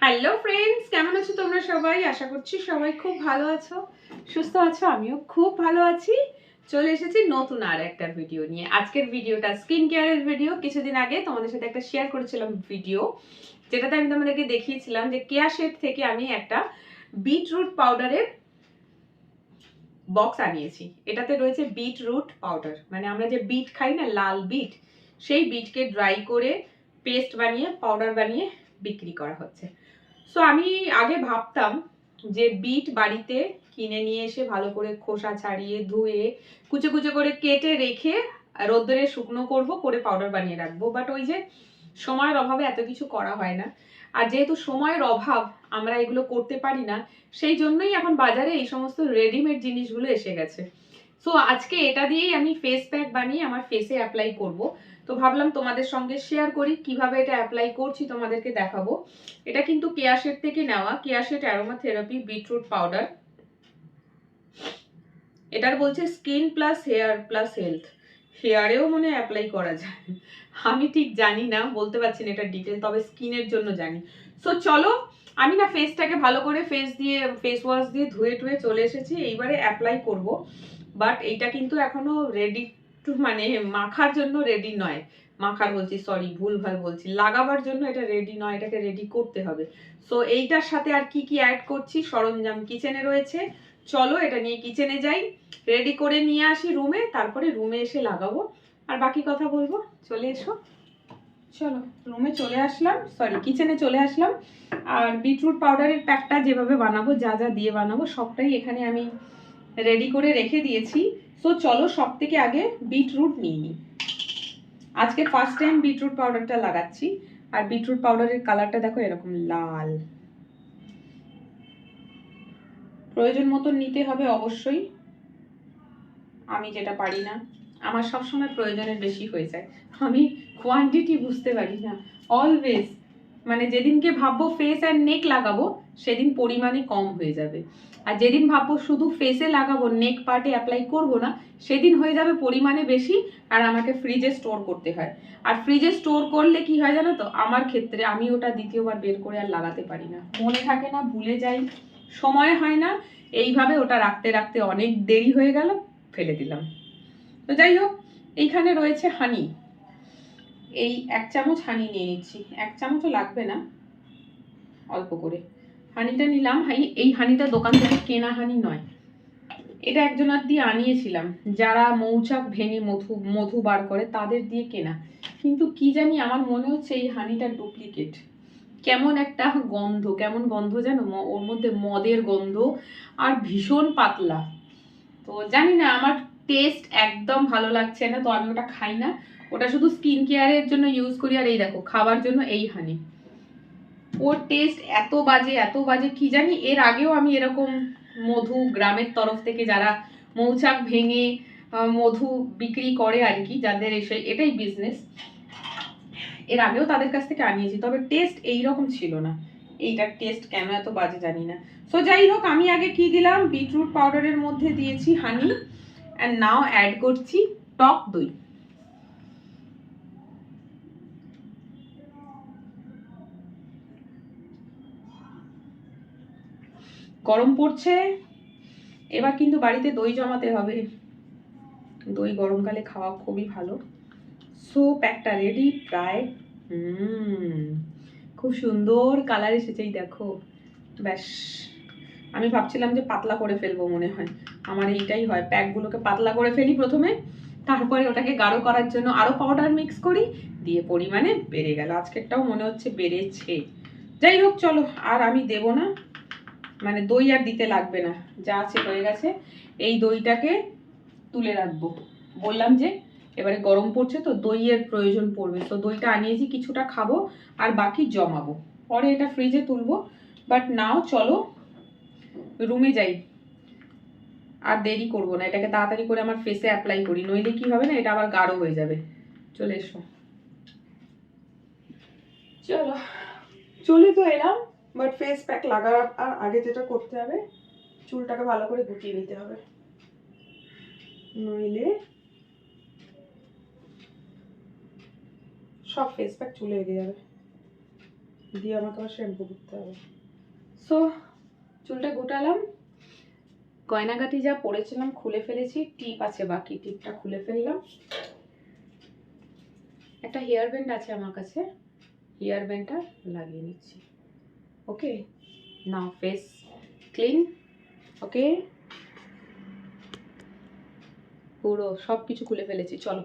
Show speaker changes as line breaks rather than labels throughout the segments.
Hello friends, কেমন আছো তোমরা সবাই? আশা করছি সবাই খুব ভালো আছো, সুস্থ আছো। আমিও খুব ভালো আছি। চলে এসেছি নতুন আর একটা ভিডিও নিয়ে। আজকের ভিডিওটা স্কিন কেয়ারের ভিডিও। কিছুদিন আগে তোমাদের সাথে একটা শেয়ার করেছিলাম ভিডিও, যেটাতে আমি তোমাদেরকে দেখিয়েছিলাম যে কেয়াশেড থেকে আমি একটা বিটরুট পাউডারের বক্স আনিয়েছি। এটাতে রয়েছে বিটরুট পাউডার, মানে আমরা যে বিট খাই না, লাল বিট, সেই বিটকে ড্রাই করে পেস্ট বানিয়ে পাউডার বানিয়ে বিক্রি করা হচ্ছে। সো আমি আগে ভাবতাম যে বিট বাড়িতে কিনে নিয়ে এসে ভালো করে খোসা ছাড়িয়ে ধুয়ে কুচো কুচো করে কেটে রেখে রোদ্দুরে শুকনো করব, করে পাউডার বানিয়ে রাখবো। বাট ওই যে সময়ের অভাবে এত কিছু করা হয় না। আর যেহেতু সময়ের অভাব, আমরা এগুলো করতে পারি না, সেই জন্যই এখন বাজারে এই সমস্ত রেডিমেড জিনিসগুলো এসে গেছে। সো আজকে এটা দিয়েই আমি ফেস প্যাক বানিয়ে আমার ফেসে অ্যাপ্লাই করব। তো ভাবলাম তোমাদের সঙ্গে শেয়ার করি কিভাবে এটা অ্যাপ্লাই করছি, তোমাদেরকে দেখাবো। এটা কিন্তু কেয়াশেড থেকে নেওয়া, কেয়াশেড অ্যারোমা থেরাপি বিটরুট পাউডার। এটার বলছে skin plus hair plus health. হেয়ারেও মনে অ্যাপ্লাই করা যায়, আমি ঠিক জানি না, বলতে পারছি না এটা ডিটেল, তবে স্কিনের জন্য জানি। সো চলো, আমি না ফেসটাকে ভালো করে ফেস ওয়াশ দিয়ে ধুয়ে টুয়ে চলে এসেছি। এইবারে অ্যাপ্লাই করব। বাট এইটা কিন্তু এখনো রেডি টু, মানে মাখার জন্য রেডি নয়। মাখার বলছি, সরি, ভুলভাল বলছি, লাগাবার জন্য এটা রেডি নয়, এটাকে রেডি করতে হবে। সো এইটার সাথে আর কি কি অ্যাড করছি, সরঞ্জাম কিচেনে রয়েছে। চলো এটা নিয়ে কিচেনে যাই, রেডি করে নিয়ে আসি রুমে, তারপরে রুমে এসে লাগাবো আর বাকি কথা বলবো। চলে এসো। চলো, রুমে চলে আসলাম, সরি কিচেনে চলে আসলাম। আর বিটরুট পাউডারের প্যাকটা যেভাবে বানাবো, যা যা দিয়ে বানাবো সবটাই এখানে আমি রেডি করে রেখে দিয়েছি। সো চলো সব থেকে আগে বিটরুট নিয়ে নিই। আজকে ফার্স্ট টাইম বিটরুট পাউডারটা লাগাচ্ছি। আর বিটরুট পাউডারের কালারটা দেখো এরকম লাল। প্রয়োজন মতো নিতে হবে অবশ্যই। আমি যেটা পারি না, আমার সবসময় প্রয়োজনের বেশি হয়ে যায়, আমি কোয়ান্টিটি বুঝতে পারি না অলওয়েজ। মানে যেদিনকে ভাববো ফেস অ্যান্ড নেক লাগাবো, সেদিন পরিমাণে কম হয়ে যাবে। আর যেদিন ভাববো শুধু ফেসে লাগাবো, নেক পার্টে অ্যাপ্লাই করবো না, সেদিন হয়ে যাবে পরিমাণে বেশি, আর আমাকে ফ্রিজে স্টোর করতে হয়। আর ফ্রিজে স্টোর করলে কি হয় জানো তো, আমার ক্ষেত্রে আমি ওটা দ্বিতীয়বার বের করে আর লাগাতে পারি না, মনে থাকে না, ভুলে যাই, সময় হয় না। এইভাবে ওটা রাখতে রাখতে অনেক দেরি হয়ে গেল, ফেলে দিলাম। তো যাই হোক, এইখানে রয়েছে হানি। এই 1 চামচ হানি নিয়ে নিচ্ছি। 1 চামচও লাগবে না, অল্প করে হানিটা নিলাম। এই হানিটা দোকান থেকে কেনা হানি নয়, এটা একজনের দিয়ে আনিয়েছিলাম, যারা মৌচাক ভেঙে মধু বার করে তাদের দিয়ে কেনা। কিন্তু কি জানি, আমার মনে হচ্ছে এই হানিটা ডুপ্লিকেট। কেমন একটা গন্ধ, কেমন গন্ধ যেন, ওর মধ্যে মদের গন্ধ, আর ভীষণ পাতলা। তো জানি না, আমার টেস্ট একদম ভালো লাগছে না, তো আমি ওটা খাই না। ওটা শুধু স্কিন কেয়ারের জন্য ইউজ করি। আর এই দেখো, খাবার জন্য এই হানি, ওর টেস্ট এত বাজে, এত বাজে, কি জানি। এর আগেও আমি এরকম মধু, গ্রামের তরফ থেকে যারা মৌচাক ভেঙে মধু বিক্রি করে আর কি, যাদের এটাই বিজনেস, এর আগেও তাদের কাছ থেকে আনিয়েছি, তবে টেস্ট এইরকম ছিল না। এইটার টেস্ট কেন এত বাজে জানি না। সো যাই হোক, আমি আগে কি দিলাম, বিটরুট পাউডারের মধ্যে দিয়েছি হানি, অ্যান্ড নাও অ্যাড করছি টক দই। গরম পড়ছে, এবার কিন্তু বাড়িতে দই জমাতে হবে। দই গরমকালে খাওয়া খুবই ভালো। সো প্যাকটা রেডি প্রায়। খুব সুন্দর কালার এসেছেই দেখো। ব্যাস, আমি ভাবছিলাম যে পাতলা করে ফেলবো, মনে হয় আমার এইটাই হয়, প্যাকগুলোকে পাতলা করে ফেলি প্রথমে, তারপরে ওটাকে গাঢ় করার জন্য আরো পাউডার মিক্স করি, দিয়ে পরিমাণে বেড়ে গেল। আজকেরটাও মনে হচ্ছে বেড়েছে। যাই হোক চলো, আর আমি দেব না, মানে দই আর দিতে লাগবে না, যা আছে হয়ে গেছে। এই দইটাকে তুলে রাখবো। বললাম যে এবারে গরম পড়ছে তো দইয়ের প্রয়োজন পড়বে, তো দইটা আনিয়েছি, কিছুটা খাবো আর বাকি জমাবো, পরে এটা ফ্রিজে তুলবো। বাট নাও চলো রুমে যাই, আর দেরি করবো না, এটাকে তাড়াতাড়ি করে আমার ফেসে অ্যাপ্লাই করি, নইলে কি হবে না, এটা আবার গাঢ় হয়ে যাবে। চলে এসো। চলো, চলে তো এলাম, বাট ফেস প্যাক লাগার আগে যেটা করতে হবে, চুলটাকে ভালো করে গুটিয়ে নিতে হবে, নইলে সব ফেস প্যাক চুলে লেগে যাবে। দিয়ে আমাকে আবার শ্যাম্পু করতে হবে। সো চুলটা গোটালাম, গয়নাগাটি যা পরেছিলাম খুলে ফেলেছি, টিপ আছে বাকি, টিপটা খুলে ফেললাম। একটা হেয়ার ব্যান্ড আছে আমার কাছে, হেয়ার ব্যান্ডটা লাগিয়ে নিচ্ছি। ওকে, নাও ফেস ক্লিন। ওকে, পুরো সব কিছু খুলে ফেলেছি। চলো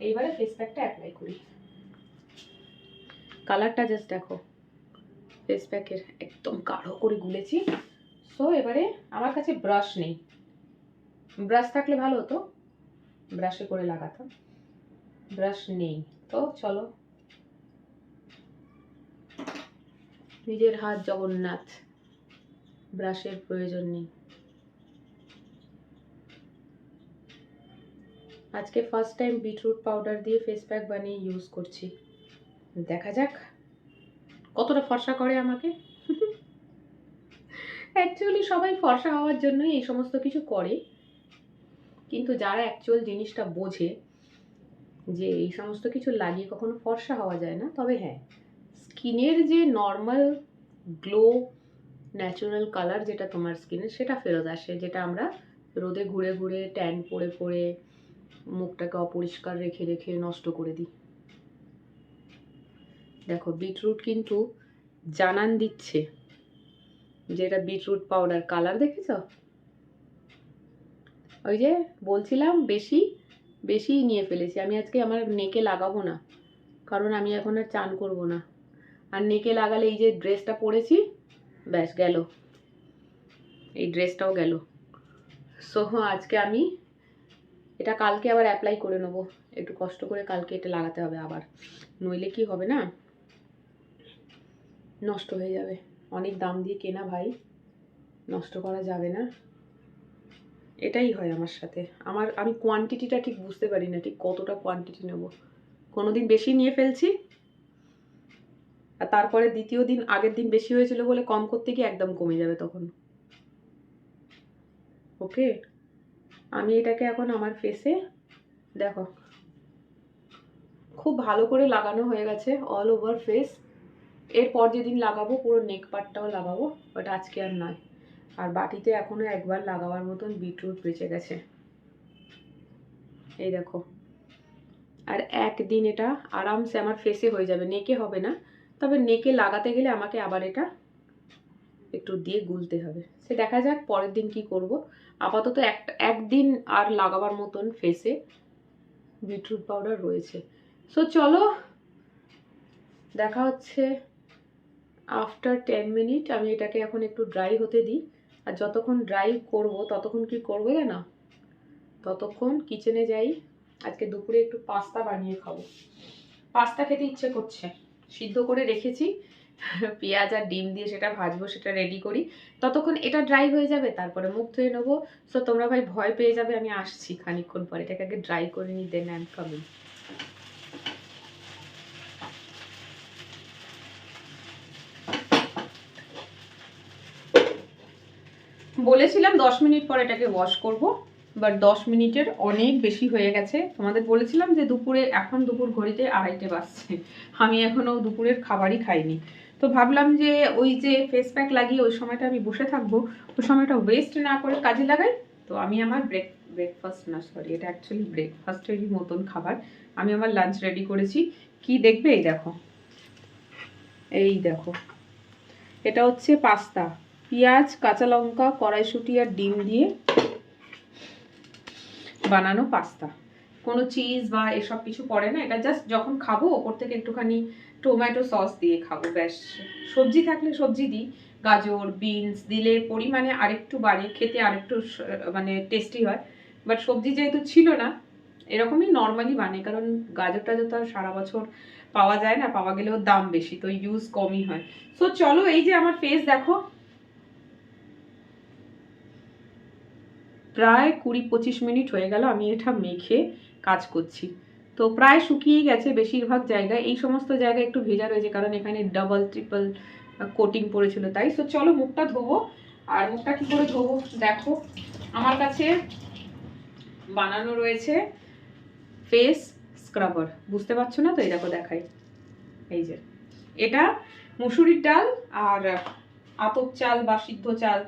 এইবারে ফেস প্যাকটা অ্যাপ্লাই করি। কালারটা জাস্ট দেখো, ফেস প্যাকের একদম গাঢ় করে গুলেছি। সো এবারে আমার কাছে ব্রাশ নেই, ব্রাশ থাকলে ভালো হতো, ব্রাশে করে লাগাতাম, ব্রাশ নেই। তো চলো, নিজের হাত জগন্নাথ, ব্রাশের প্রয়োজন নেই। আজকে ফার্স্ট টাইম বিটরুট পাউডার দিয়ে ফেস প্যাক বানিয়ে ইউজ করছি, দেখা যাক কতটা ফর্সা করে আমাকে। অ্যাকচুয়ালি সবাই ফর্সা হওয়ার জন্যই এই সমস্ত কিছু করে, কিন্তু যারা অ্যাকচুয়াল জিনিসটা বোঝে যে এই সমস্ত কিছু লাগিয়ে কখনো ফর্সা হওয়া যায় না, তবে হ্যাঁ, স্কিনের যে নর্মাল গ্লো ন্যাচারাল কালার যেটা তোমার স্কিনের, সেটা ফেরত আসে, যেটা আমরা রোদে ঘুরে ঘুরে ট্যান পড়ে পড়ে মুখটাকে অপরিষ্কার রেখে রেখে নষ্ট করে দিই। দেখো বিটরুট কিন্তু জানান দিচ্ছে যে এটা বিটরুট পাউডার। কালার দেখেছ? ওই যে বলছিলাম বেশি বেশি নিয়ে ফেলেছি আমি। আজকে আমার নেকে লাগাবো না, কারণ আমি এখন আর চান করব না। আর নেকে লাগালে এই যে ড্রেসটা পরেছি, ব্যাস গেল, এই ড্রেসটাও গেল। সো আজকে আমি এটা কালকে আবার অ্যাপ্লাই করে নেবো, একটু কষ্ট করে কালকে এটা লাগাতে হবে আবার, নইলে কি হবে না, নষ্ট হয়ে যাবে। অনেক দাম দিয়ে কেনা ভাই, নষ্ট করা যাবে না। এটাই হয় আমার সাথে, আমি কোয়ান্টিটিটা ঠিক বুঝতে পারি না, ঠিক কতটা কোয়ান্টিটি নেব। কোনোদিন বেশি নিয়ে ফেলছি, আর তারপরে দ্বিতীয় দিন আগের দিন বেশি হয়েছিল বলে কম করতে গিয়ে একদম কমে যাবে তখন। ওকে, আমি এটাকে এখন আমার ফেসে দেখো খুব ভালো করে লাগানো হয়ে গেছে অল ওভার ফেস। এরপর যেদিন লাগাবো পুরো নেক পার্টটাও লাগাবো, বাট আজকে আর নয়। আর বাটিতে এখনো একবার লাগাবার মতন বিটরুট বেঁচে গেছে, এই দেখো। আর একদিন এটা আরামসে আমার ফেসে হয়ে যাবে, নেকে হবে না। তবে নেকে লাগাতে গেলে আমাকে আবার এটা একটু দিয়ে গুলতে হবে, সে দেখা যাক পরের দিন কি করব। আপাতত একদিন আর লাগাবার মতন ফেসে বিটরুট পাউডার রয়েছে। সো চলো দেখা হচ্ছে আফটার 10 মিনিট। আমি এটাকে এখন একটু ড্রাই হতে দিই, আর যতক্ষণ ড্রাই করব ততক্ষণ কি করবো জানো, ততক্ষণ কিচেনে যাই। আজকে দুপুরে একটু পাস্তা বানিয়ে খাবো, পাস্তা খেতে ইচ্ছে করছে, সিদ্ধ করে রেখেছি পেঁয়াজ আর ডিম দিয়ে সেটা ভাজবো, সেটা রেডি করি। ততক্ষণ এটা ড্রাই হয়ে যাবে, তারপরে মুখ ধুয়ে নেবো। সো তোমরা ভাই ভয় পেয়ে যাবে, আমি আসছি খানিকক্ষণ পরে, এটাকে আগে ড্রাই করে নিই, দেন আই এম কামিং। বলেছিলাম 10 মিনিট পর এটাকে ওয়াশ করব, বাট 10 মিনিটের অনেক বেশি হয়ে গেছে। তোমাদের বলেছিলাম যে দুপুরে, এখন দুপুর ঘড়িতে 2:30 বাজছে, আমি এখনও দুপুরের খাবারই খাইনি। তো ভাবলাম যে ওই যে ফেস প্যাক লাগিয়ে ওই সময়টা আমি বসে থাকবো, ওই সময়টা ওয়েস্ট না করে কাজে লাগাই। তো আমি আমার ব্রেকফাস্ট না, সরি এটা অ্যাকচুয়ালি ব্রেকফাস্টেরই মতন খাবার, আমি আমার লাঞ্চ রেডি করেছি। কি দেখবে, এই দেখো, এই দেখো, এটা হচ্ছে পাস্তা, পেঁয়াজ কাঁচা লঙ্কা কড়াইশুঁটি আর ডিম দিয়ে বানানো পাস্তা। কোনো চিজ বা এসব কিছু পড়ে না, এটা জাস্ট যখন খাবো ওপর থেকে একটুখানি টমেটো সস দিয়ে খাবো, ব্যাস। সবজি থাকলে সবজি দিই, গাজর বিনস দিলে পরিমাণে আরেকটু বাড়ে, খেতে আরেকটু মানে টেস্টি হয়। বাট সবজি যেহেতু ছিল না, এরকমই নর্মালি বানাই, কারণ গাজর টাজর তো আর সারা বছর পাওয়া যায় না, পাওয়া গেলেও দাম বেশি, তো ইউজ কমই হয়। সো চলো, এই যে আমার ফেস দেখো, প্রায় 20-25 মিনিট হয়ে গেল আমি এটা মেখে কাজ করছি। তো প্রায় শুকিয়ে গেছে বেশিরভাগ জায়গায়, এই সমস্ত জায়গায় একটু ভেজা রয়েছে কারণ এখানে ডাবল ট্রিপল কোটিং পড়েছিল তাই। তো চলো মুখটা ধোবো। আর মুখটা কি করে ধোবো দেখো, আমার কাছে বানানো রয়েছে ফেস স্ক্রাবার, বুঝতে পারছো না তো, এই দেখো দেখাই, এই যে এটা মুসুরির ডাল আর আতপ চাল বা সিদ্ধ চাল,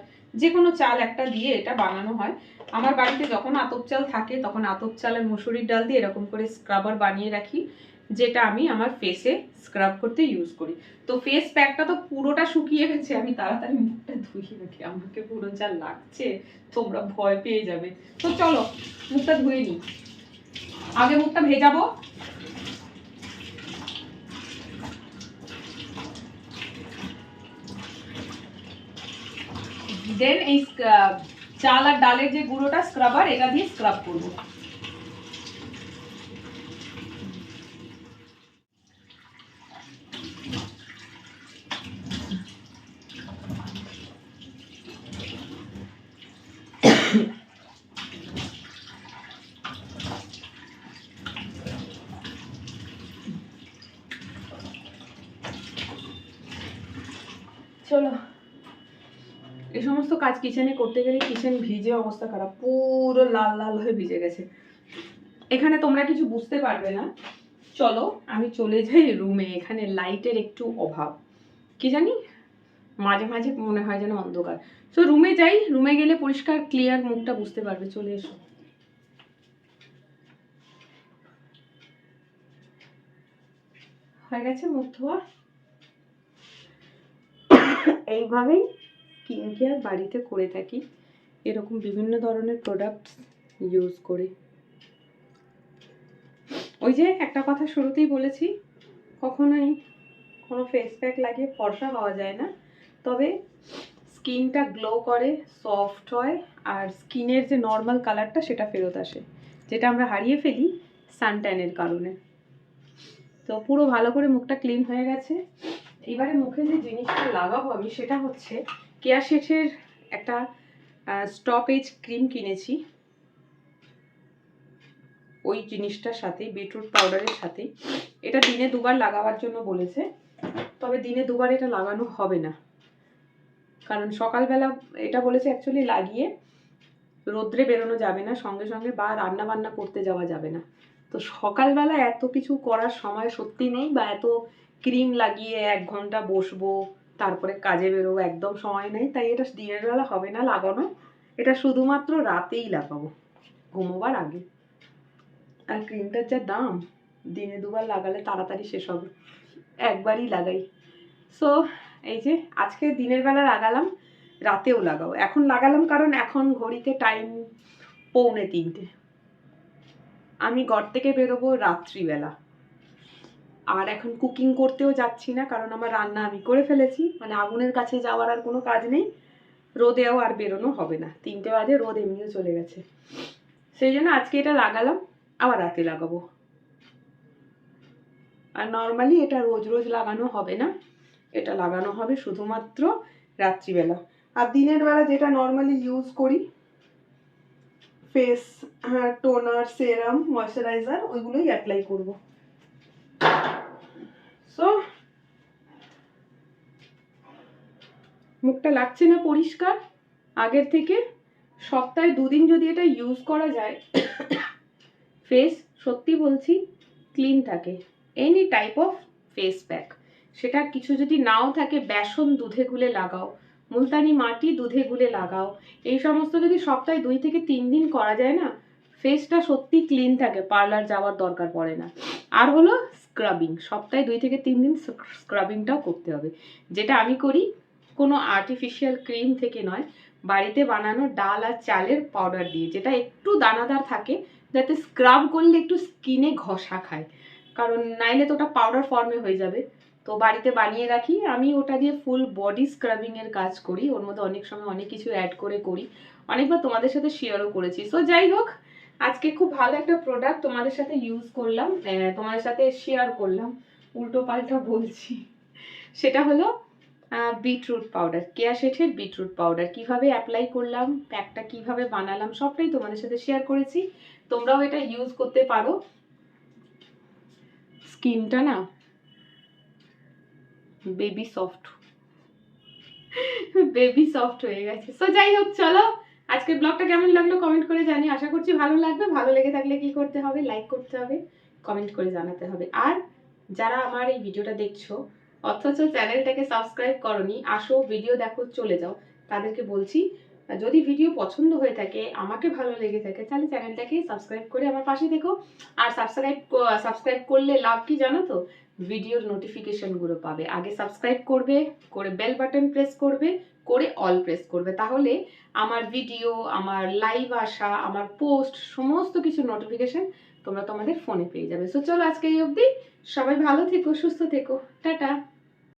যে কোনো চাল একটা দিয়ে এটা বানানো হয়। আমার বাড়িতে যখন আতপ চাল থাকে তখন আতপ চাল আর মুসুরির ডাল দিয়ে এরকম করে স্ক্রাবার বানিয়ে রাখি, যেটা আমি আমার ফেসে স্ক্রাব করতে ইউজ করি। তো ফেস প্যাকটা তো পুরোটা শুকিয়ে গেছে, আমি তাড়াতাড়ি মুখটা ধুয়ে রাখি, আমাকে পুরো যা লাগছে তোমরা ভয় পেয়ে যাবে। তো চলো মুখটা ধুয়ে নিই। আগে মুখটা ভেজাবো, দেন এই চাল আর ডালের যে গুঁড়োটা স্ক্রাবার, এটা দিয়ে স্ক্রাব করবো। চলো, এই সমস্ত কাজ কিচেনে করতে গেলে কিচেন ভিজে অবস্থা খারাপ, পুরো লাল লাল হয়ে ভিজে গেছে। এখানে তোমরা কিছু বুঝতে পারবে না। চলো আমি চলে যাই রুমে, এখানে লাইটের একটু অভাব, কি জানি মাঝে মাঝে মনে হয় যেন অন্ধকার। তো রুমে যাই, রুমে গেলে পরিষ্কার ক্লিয়ার মুখটা বুঝতে পারবে। চলে এসো। হয়ে গেছে মুখ ধোয়া। এইভাবেই স্কিন কেয়ার বাড়িতে করে থাকি, এরকম বিভিন্ন ধরনের প্রোডাক্টস ইউজ করে। ওই যে একটা কথা শুরুতেই বলেছি, কখনোই কোনো ফেস প্যাক লাগিয়ে ফর্সা হওয়া যায় না, তবে স্কিনটা গ্লো করে, সফট হয়, আর স্কিনের যে নর্মাল কালারটা সেটা ফেরত আসে, যেটা আমরা হারিয়ে ফেলি সানট্যানের কারণে। তো পুরো ভালো করে মুখটা ক্লিন হয়ে গেছে। এবারে মুখে যে জিনিসটা লাগাবো আমি, সেটা হচ্ছে কেয়া শেঠের একটা স্টপেজ ক্রিম কিনেছি, ওই জিনিসটার সাথে বিটরুট পাউডারের সাথে। এটা দিনে 2 বার লাগাবার জন্য বলেছে, তবে দিনে 2 বার এটা লাগানো হবে না, কারণ সকালবেলা এটা বলেছে অ্যাকচুয়ালি লাগিয়ে রোদ্রে বেরোনো যাবে না সঙ্গে সঙ্গে, বা রান্না বান্না করতে যাওয়া যাবে না। তো সকালবেলা এত কিছু করার সময় সত্যি নেই, বা এত ক্রিম লাগিয়ে 1 ঘন্টা বসবো তারপরে কাজে বেরোবো, একদম সময় নেই। তাই এটা দিনের বেলা হবে না লাগানো, এটা শুধুমাত্র রাতেই লাগাবো ঘুমোবার আগে। আর ক্রিমটার যা দাম, দিনে 2 বার লাগালে তাড়াতাড়ি শেষ হবে, একবারই লাগাই। সো এই যে আজকে দিনের বেলা লাগালাম, রাতেও লাগাবো। এখন লাগালাম কারণ এখন ঘড়িতে টাইম 2:45, আমি ঘর থেকে বেরোবো রাত্রিবেলা। আর এখন কুকিং করতেও যাচ্ছি না, কারণ আমার রান্না আমি করে ফেলেছি, মানে আগুনের কাছে যাওয়ার আর কোনো কাজ নেই, রোদেও আর বেরোনো হবে না, 3টে বাজে, রোদ এমনিও চলে গেছে। সেই জন্য আজকে এটা লাগালাম, আবার রাতে লাগাবো। আর নর্মালি এটা রোজ রোজ লাগানো হবে না, এটা লাগানো হবে শুধুমাত্র রাত্রিবেলা। আর দিনের বেলা যেটা নর্মালি ইউজ করি, ফেস টোনার, সেরাম, ময়শ্চারাইজার, ওইগুলোই অ্যাপ্লাই করব। সো মুখটা লাগছে না পরিষ্কার আগের থেকে? সপ্তাহে 2 দিন যদি এটা ইউজ করা যায়, ফেস সত্যি বলছি ক্লিন থাকে। Any type of face pack, সেটা কিছু যদি নাও থাকে, বেসন দুধে গুলে লাগাও, মুলতানি মাটি দুধে গুলে লাগাও, এই সমস্ত যদি সপ্তাহে 2 থেকে 3 দিন করা যায় না, ফেসটা সত্যি ক্লিন থাকে, পার্লার যাওয়ার দরকার পড়ে না। আর হলো স্ক্রাবিং, সপ্তাহে 2 থেকে 3 দিন স্ক্রাবিংটাও করতে হবে, যেটা আমি করি কোনো আর্টিফিশিয়াল ক্রিম থেকে নয়, বাড়িতে বানানো ডাল আর চালের পাউডার দিয়ে, যেটা একটু দানাদার থাকে, যাতে স্ক্রাব করলে একটু স্কিনে ঘষা খায়, কারণ নাইলে তো ওটা পাউডার ফর্মে হয়ে যাবে। তো বাড়িতে বানিয়ে রাখি আমি, ওটা দিয়ে ফুল বডি স্ক্রাবিংয়ের কাজ করি, ওর মধ্যে অনেক সময় অনেক কিছু অ্যাড করে করি, অনেকবার তোমাদের সাথে শেয়ারও করেছি। সো যাই হোক, আজকে খুব ভালো একটা প্রোডাক্ট তোমাদের সাথে ইউজ করলাম, তোমাদের সাথে শেয়ার করলাম, উল্টো পাল্টা বলছি। সেটা হলো বিটরুট পাউডার, কেয়া শেঠের বিটরুট পাউডার। কিভাবে অ্যাপ্লাই করলাম, প্যাকটা কিভাবে বানালাম, সবটাই তোমাদের সাথে শেয়ার করেছি। তোমরাও এটা ইউজ করতে পারো। স্কিনটা না বেবি সফট, বেবি সফট হয়ে গেছে। সো যাই হোক, চলো আজকের ব্লগটা কেমন লাগলো কমেন্ট করে জানি, আশা করছি ভালো লাগবে। ভালো লেগে থাকলে কি করতে হবে, লাইক করতে হবে, কমেন্ট করে জানাতে হবে। আর যারা আমার এই ভিডিওটা দেখছো, অথচ চ্যানেলটাকে সাবস্ক্রাইব করনি, আসো ভিডিও দেখো চলে যাও। তাদেরকে বলছি যদি ভিডিও পছন্দ হয়ে থাকে, আমাকে ভালো লেগে থাকে, তাহলে চ্যানেলটাকে সাবস্ক্রাইব করে আমার পাশে দেখো। আর সাবস্ক্রাইব করলে লাভ কি জানো তো? ভিডিওর নোটিফিকেশনগুলো পাবে। আগে সাবস্ক্রাইব করবে, করে বেল বাটন প্রেস করবে, করে অল প্রেস করবে, তাহলে আমার ভিডিও, আমার লাইভ আসা, আমার পোস্ট সমস্ত কিছু নোটিফিকেশন তোমরা তোমাদের ফোনে পেয়ে যাবে। সো চলো আজকে এই অবধি, সবাই ভালো থেকো, সুস্থ থেকো, টাটা।